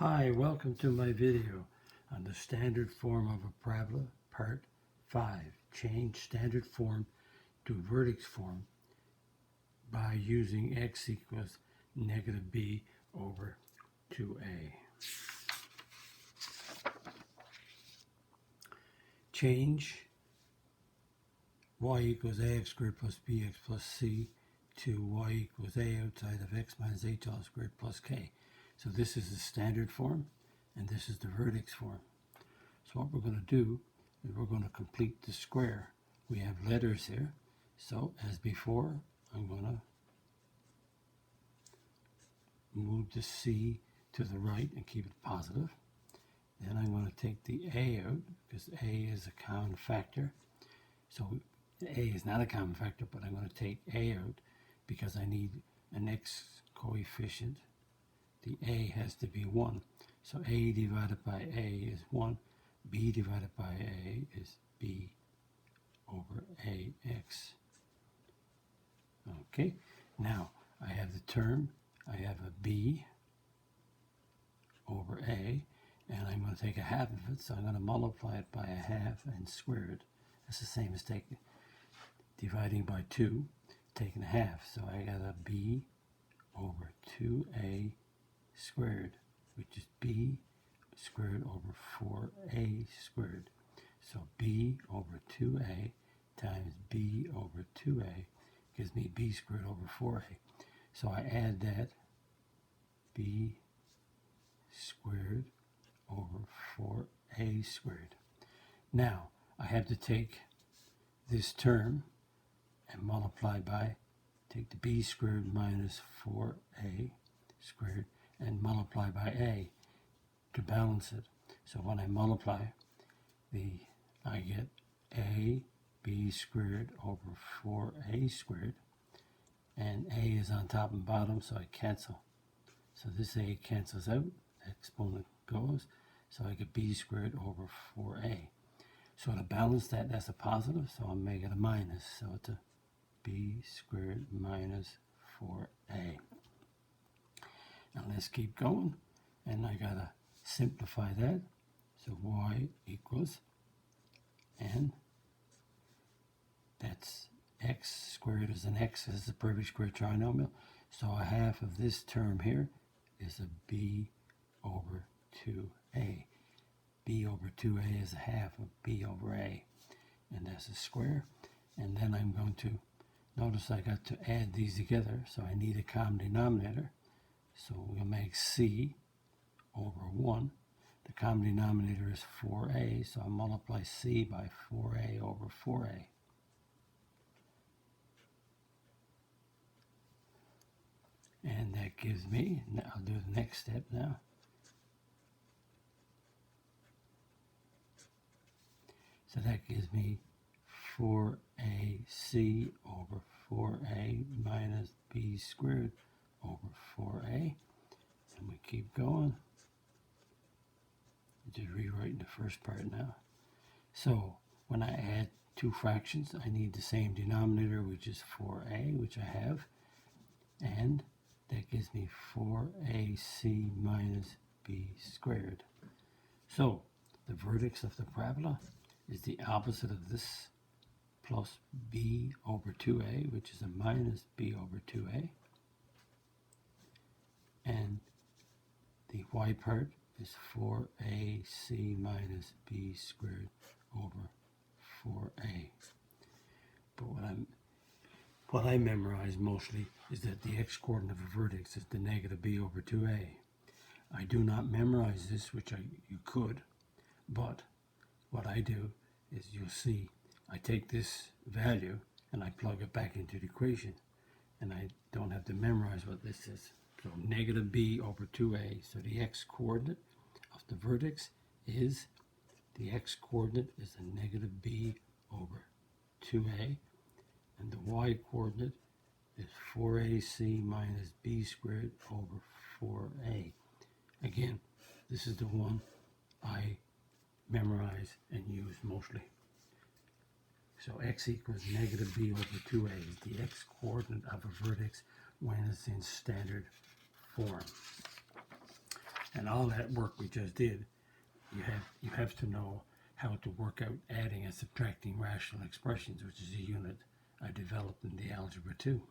Hi, welcome to my video on the standard form of a parabola, part 5. Change standard form to vertex form by using x equals negative b over 2a. Change y equals ax squared plus bx plus c to y equals a outside of x minus h all squared plus k. So this is the standard form, and this is the vertex form. So what we're going to do is we're going to complete the square. We have letters here. So as before, I'm going to move the c to the right and keep it positive. Then I'm going to take the a out because a is a common factor. So a is not a common factor, but I'm going to take a out because I need an x coefficient. The a has to be 1. So a divided by a is 1. B divided by a is b over ax. Okay, now I have the term, I have a b over a, and I'm going to take a half of it, so I'm going to multiply it by a half and square it. That's the same as dividing by 2, taking a half. So I got a b over 2a squared, which is b squared over 4a squared. So b over 2a times b over 2a gives me b squared over 4a. So I add that, b squared over 4a squared. Now I have to take this term and multiply by, take the b squared minus 4a squared and multiply by a to balance it. So when I multiply, I get a b squared over 4a squared, and a is on top and bottom, so I cancel. So this a cancels out, the exponent goes, so I get b squared over 4a. So to balance that, that's a positive, so I'll make it a minus. So it's a b squared minus 4a. Now let's keep going, and I gotta simplify that. So y equals, and that's x squared is an x, is a perfect square trinomial. So a half of this term here is a b over 2a. b over 2a is a half of b over a, and that's a square. And then I'm going to, notice I got to add these together, so I need a common denominator. So we'll make c over 1. The common denominator is 4a, so I'll multiply c by 4a over 4a. And that gives me, I'll do the next step now. So that gives me 4ac over 4a minus b squared over 4a. And we keep going. Just rewriting the first part now. So when I add two fractions, I need the same denominator, which is 4a, which I have. And that gives me 4ac minus b squared. So the vertex of the parabola is the opposite of this, plus b over 2a, which is a minus b over 2a. And the y part is 4ac minus b squared over 4a. But what I memorize mostly is that the x-coordinate of a vertex is the negative b over 2a. I do not memorize this, which you could, but what I do is, you'll see, I take this value and I plug it back into the equation, and I don't have to memorize what this is. So negative b over 2a, so the x-coordinate of the vertex is, the x-coordinate is a negative b over 2a, and the y-coordinate is 4ac minus b squared over 4a. Again, this is the one I memorize and use mostly. So x equals negative b over 2a is the x-coordinate of a vertex when it's in standard form. And all that work we just did, you have to know how to work out adding and subtracting rational expressions, which is a unit I developed in the Algebra 2.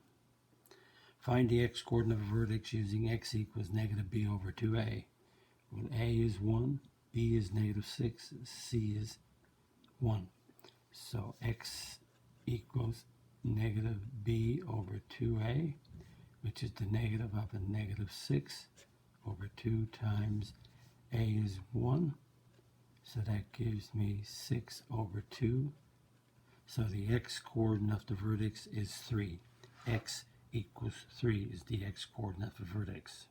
Find the x-coordinate of a vertex using x equals negative b over 2a. When a is 1, b is negative 6, c is 1. So x equals negative b over 2a, which is the negative of a negative 6 over 2 times a is 1. So that gives me 6 over 2. So the x-coordinate of the vertex is 3. X equals 3 is the x-coordinate of the vertex.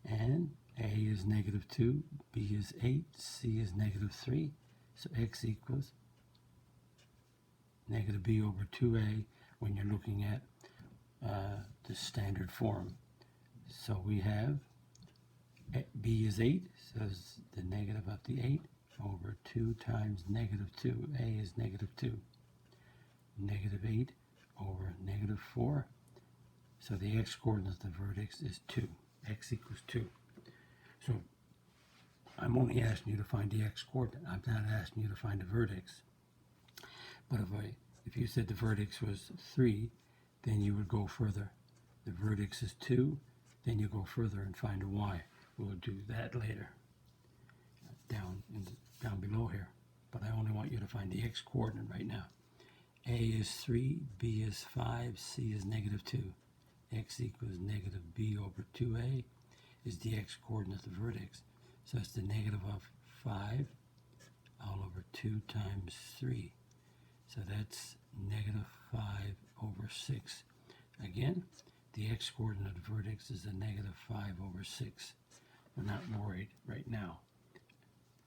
And a is negative 2, b is 8, c is negative 3. So x equals negative b over 2a when you're looking at the standard form. So we have b is 8, so it's the negative of the 8 over 2 times negative 2. A is negative 2. Negative 8 over negative 4. So the x-coordinate of the vertex is 2. X equals 2. So I'm only asking you to find the x-coordinate. I'm not asking you to find the vertex. But if you said the vertex was 3, then you would go further. The vertex is 2, then you go further and find a y. We'll do that later, down below here. But I only want you to find the x-coordinate right now. A is 3, b is 5, c is negative 2. X equals negative b over 2a is the x-coordinate of the vertex. So it's the negative of 5 all over 2 times 3. So that's negative 5 over 6. Again, the x-coordinate of the vertex is a negative 5 over 6. We're not worried right now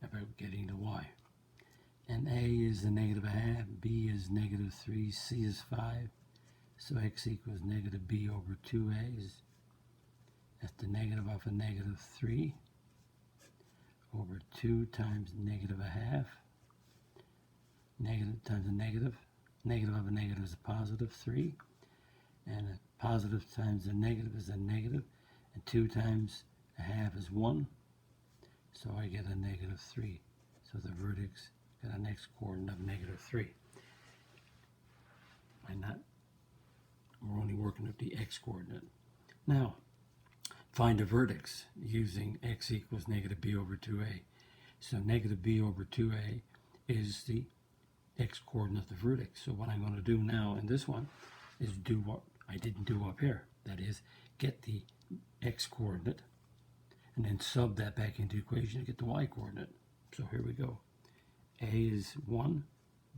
about getting the y. And a is a negative a half, b is negative 3, c is 5. So x equals negative b over 2a is that's the negative of a negative 3 over 2 times negative a half. Negative times a negative. Negative of a negative is a positive 3. And a positive times a negative is a negative. And 2 times a half is 1. So I get a negative 3. So the vertex got an x-coordinate of negative 3. We're only working with the x-coordinate. Now, find a vertex using x equals negative b over 2a. So negative b over 2a is the x-coordinate of the vertex. So what I'm going to do now in this one is do what I didn't do up here. That is, get the x-coordinate and then sub that back into the equation to get the y-coordinate. So here we go. A is 1,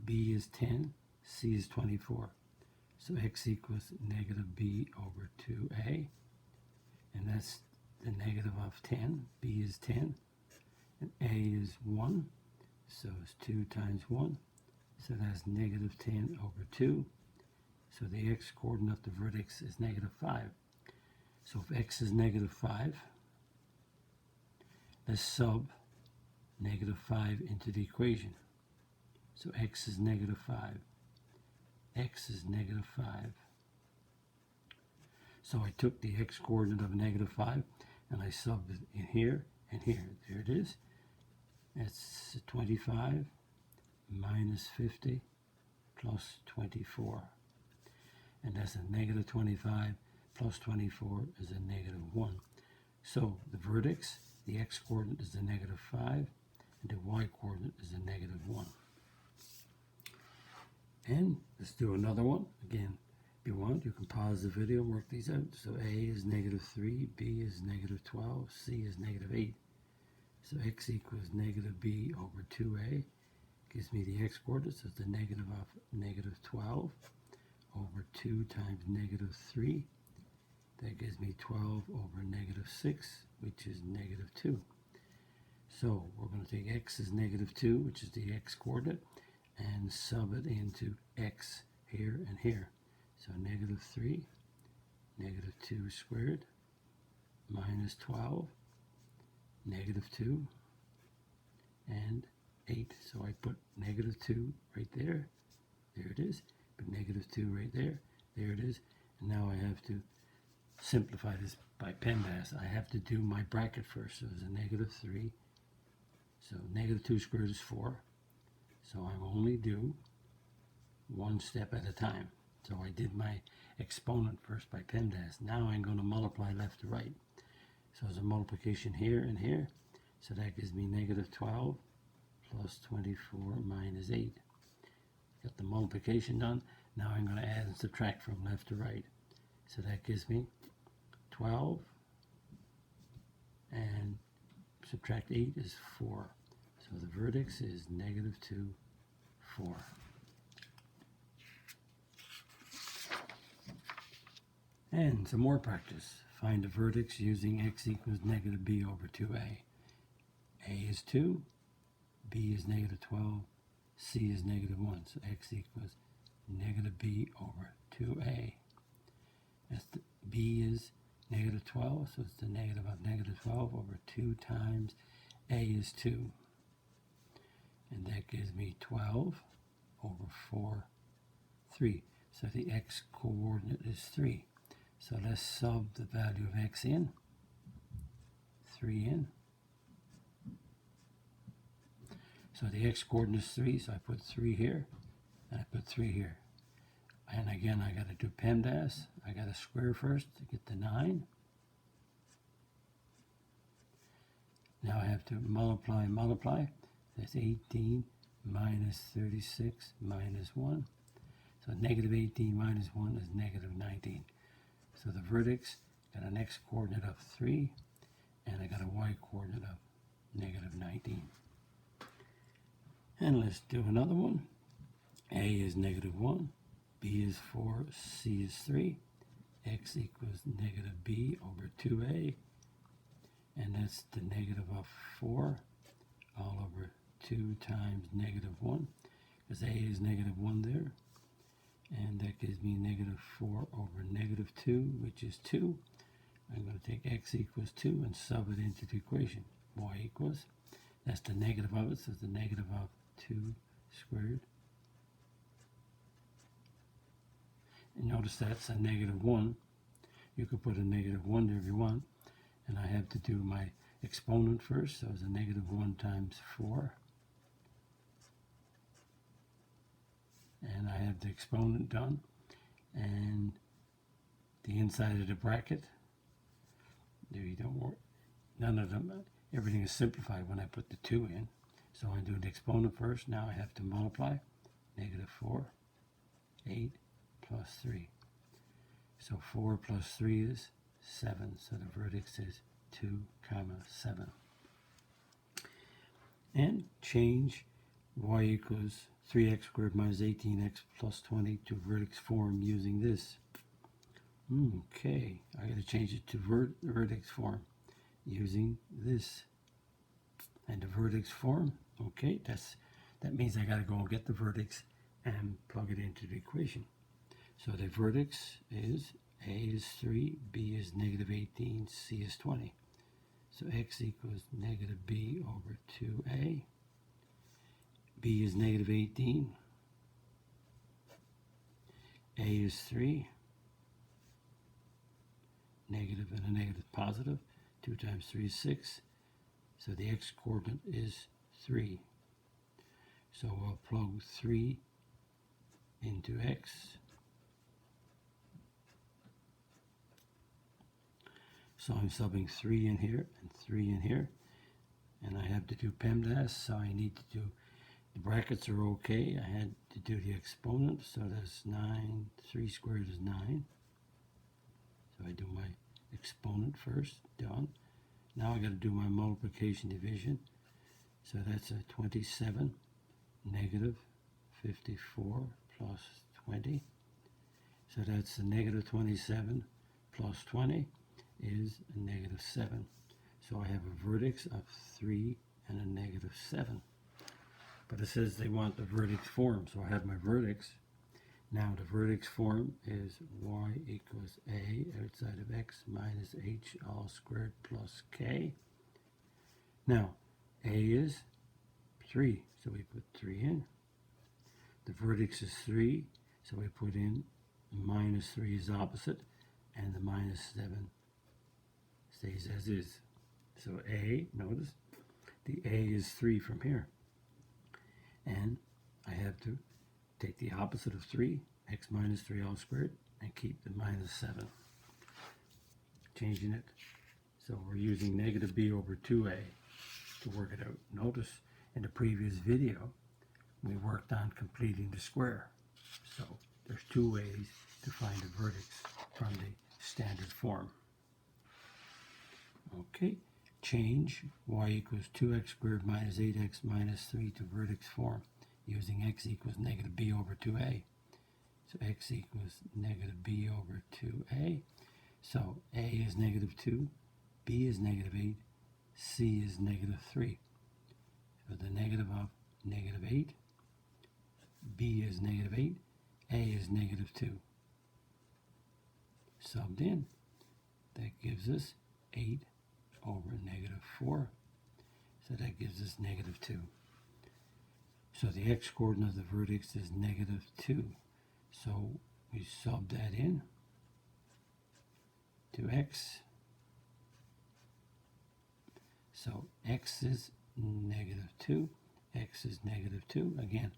b is 10, c is 24. So x equals negative b over 2a. And that's the negative of 10. B is 10. And a is 1. So it's 2 times 1. So that's negative 10 over 2. So the x-coordinate of the vertex is negative 5. So if x is negative 5, let's sub negative 5 into the equation. So x is negative 5. X is negative 5. So I took the x-coordinate of negative 5 and I subbed it in here and here. There it is. That's 25 minus 50 plus 24. And that's a negative 25 plus 24 is a negative 1. So the vertex, the x-coordinate is a negative 5 and the y-coordinate is a negative 1. And let's do another one. Again, if you want, you can pause the video and work these out. So A is negative 3, B is negative 12, C is negative 8. So x equals negative b over 2a. Gives me the x-coordinates as the negative of negative 12 over 2 times negative 3. That gives me 12 over negative 6, which is negative 2. So we're going to take x as negative 2, which is the x-coordinate, and sub it into x here and here. So negative 3, negative 2 squared, minus 12, negative 2, and 8. So I put negative 2 right there. There it is. Put negative 2 right there. There it is. And now I have to simplify this by PEMDAS, I have to do my bracket first. So it's a negative 3. So negative 2 squared is 4. So I only do one step at a time. So I did my exponent first by PEMDAS. Now I'm going to multiply left to right. So there's a multiplication here and here. So that gives me negative 12 plus 24 minus 8. Got the multiplication done. Now I'm going to add and subtract from left to right. So that gives me 12 and subtract 8 is 4. So the vertex is negative 2, 4. And some more practice. Find the vertex using x equals negative b over 2a. A is 2, b is negative 12, c is negative 1. So x equals negative b over 2a. B is negative 12, so it's the negative of negative 12 over 2 times a is 2. And that gives me 12 over 4, 3. So the x coordinate is 3. So let's sub the value of x in, 3 in. So the x coordinate is 3, so I put 3 here, and I put 3 here. And again, I got to do PEMDAS. I got to square first to get the 9. Now I have to multiply. That's 18 minus 36 minus 1. So negative 18 minus 1 is negative 19. So the vertex got an x coordinate of 3, and I got a y coordinate of negative 19. And let's do another one. A is negative 1, b is 4, c is 3, x equals negative b over 2a, and that's the negative of 4 all over 2 times negative 1, because a is negative 1 there, and that gives me negative 4 over negative 2, which is 2. I'm going to take x equals 2 and sub it into the equation. Y equals, that's the negative of it, so it's the negative of 2 squared. And notice that's a negative 1. You could put a negative 1 there if you want. And I have to do my exponent first, so it's a negative 1 times 4. And I have the exponent done. And the inside of the bracket, there you don't work. None of them, everything is simplified when I put the 2 in. So I do the exponent first. Now I have to multiply. Negative 4, 8 plus 3. So 4 plus 3 is 7. So the vertex is 2, 7. And change y equals 3x squared minus 18x plus 20 to vertex form using this. Okay, I got to change it to vertex form using this. And the vertex form, okay, that means I got to go and get the vertex and plug it into the equation. So the vertex is a is 3, b is negative 18, c is 20. So x equals negative b over 2a. B is negative 18. A is 3. Negative and a negative positive. 2 times 3 is 6. So the x coordinate is 3. So we'll plug 3 into x. So I'm subbing 3 in here and 3 in here. And I have to do PEMDAS, so I need to do, the brackets are okay. I had to do the exponent, so that's 9. 3 squared is 9. So I do my exponent first, done. Now I got to do my multiplication division. So that's a 27 negative 54 plus 20. So that's a negative 27 plus 20 is a negative 7. So I have a vertex of 3 and a negative 7. But it says they want the vertex form, so I have my vertex. Now the vertex form is y equals a outside of x minus h all squared plus k. Now a is 3, so we put 3 in. The vertex is 3, so we put in minus 3 is opposite, and the minus 7 stays as is. So A, notice, the A is 3 from here. And I have to take the opposite of 3, x minus 3 all squared, and keep the minus 7. Changing it. So we're using negative b over 2a to work it out. Notice in the previous video, we worked on completing the square. So there's 2 ways to find the vertex from the standard form. Okay, change y equals 2x squared minus 8x minus 3 to vertex form using x equals negative b over 2a. So x equals negative b over 2a. So a is negative 2, b is negative 8, c is negative 3. So the negative of negative 8, b is negative 8, a is negative 2. Subbed in, that gives us 8 over negative 4. So that gives us negative 2. So the x-coordinate of the vertex is negative 2. So we sub that in to x. So x is negative 2. X is negative 2. Again,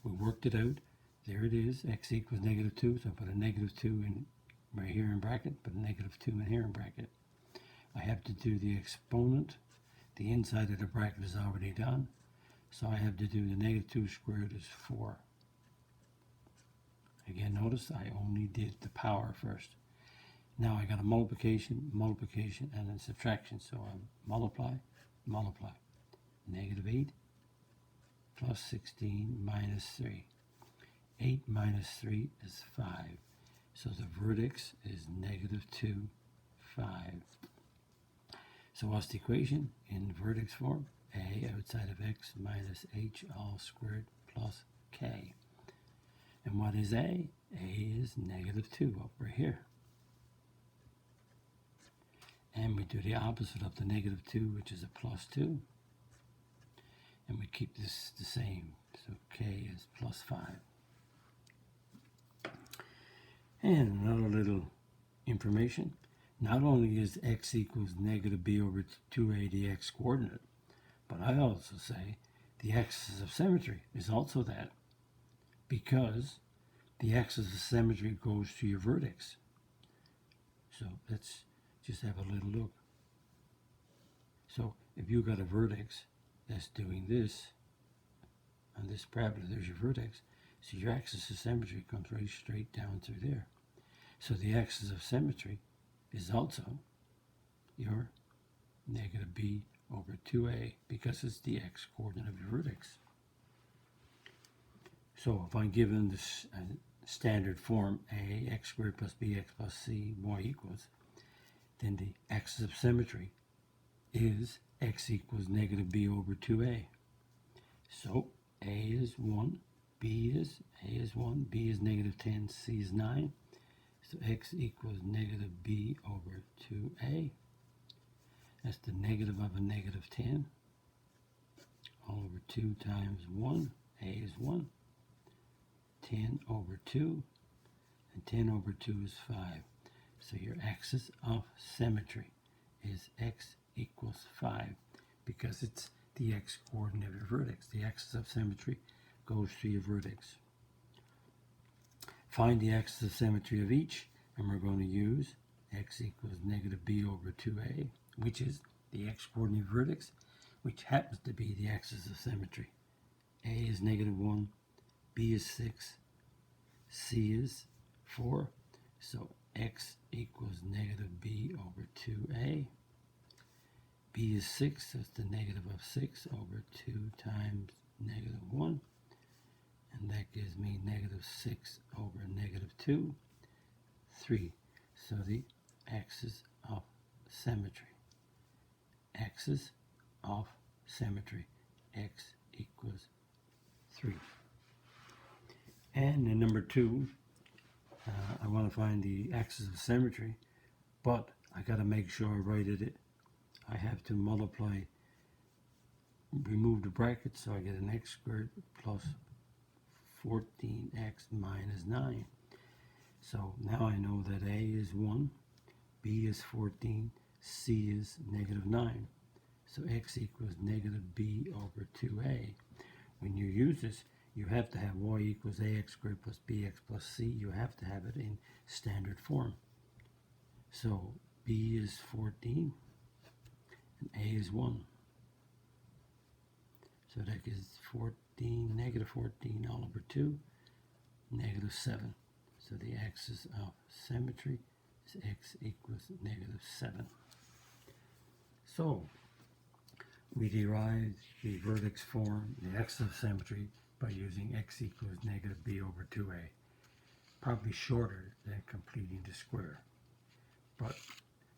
we worked it out. There it is. X equals negative 2. So I put a negative 2 in right here in bracket. Put a negative 2 in here in bracket. I have to do the exponent. The inside of the bracket is already done. So I have to do the negative 2 squared is 4. Again, notice I only did the power first. Now I got a multiplication, multiplication, and then subtraction. So I multiply, multiply. Negative 8 plus 16 minus 3. 8 minus 3 is 5. So the vertex is negative 2, 5. So what's the equation in vertex form? A outside of x minus h all squared plus k. And what is A? A is negative 2 over here. And we do the opposite of the negative 2, which is a plus 2. And we keep this the same. So k is plus 5. And another little information. Not only is x equals negative b over 2a the x coordinate, but I also say the axis of symmetry is also that, because the axis of symmetry goes to your vertex. So let's just have a little look. So if you got a vertex that's doing this, on this parabola, there's your vertex. So your axis of symmetry comes right straight down through there. So the axis of symmetry is also your negative b over 2a, because it's the x coordinate of your vertex. So if I'm given this standard form a x squared plus bx plus c y equals, then the axis of symmetry is x equals negative b over 2a. So a is 1, b is, a is 1, b is negative 10, c is 9. So x equals negative b over 2a. That's the negative of a negative 10. All over 2 times 1. A is 1. 10 over 2. And 10 over 2 is 5. So your axis of symmetry is x equals 5, because it's the x coordinate of your vertex. The axis of symmetry goes to your vertex. Find the axis of symmetry of each, and we're going to use x equals negative b over 2a, which is the x coordinate vertex, which happens to be the axis of symmetry. A is negative 1, b is 6, c is 4, so x equals negative b over 2a. b is 6, that's the negative of 6 over 2 times negative 1, and that gives me negative 6 over negative 2, 3. So the axis of symmetry. Axis of symmetry, x equals 3. And in number 2, I want to find the axis of symmetry, but I got to make sure I write it. I have to multiply, remove the bracket, so I get an x squared plus 14x minus 9. So now I know that a is 1, b is 14, c is negative 9. So x equals negative b over 2a. When you use this, you have to have y equals ax squared plus bx plus c. You have to have it in standard form. So b is 14 and a is 1. So that gives 14, negative 14 all over 2, negative 7. So the axis of symmetry is x equals negative 7. So we derived the vertex form, the axis of symmetry, by using x equals negative b over 2a. Probably shorter than completing the square. But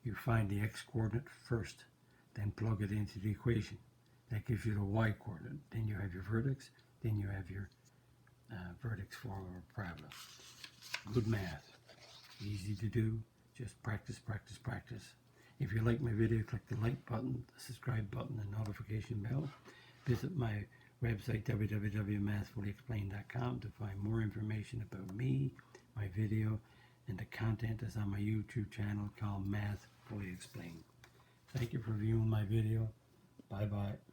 you find the x coordinate first, then plug it into the equation. That gives you the y coordinate. Then you have your vertex, then you have your vertex form or parabola. Good math. Easy to do. Just practice, practice, practice. If you like my video, click the like button, the subscribe button, and notification bell. Visit my website, www.mathfullyexplained.com, to find more information about me, my video, and the content is on my YouTube channel called Math Fully Explained. Thank you for viewing my video. Bye-bye.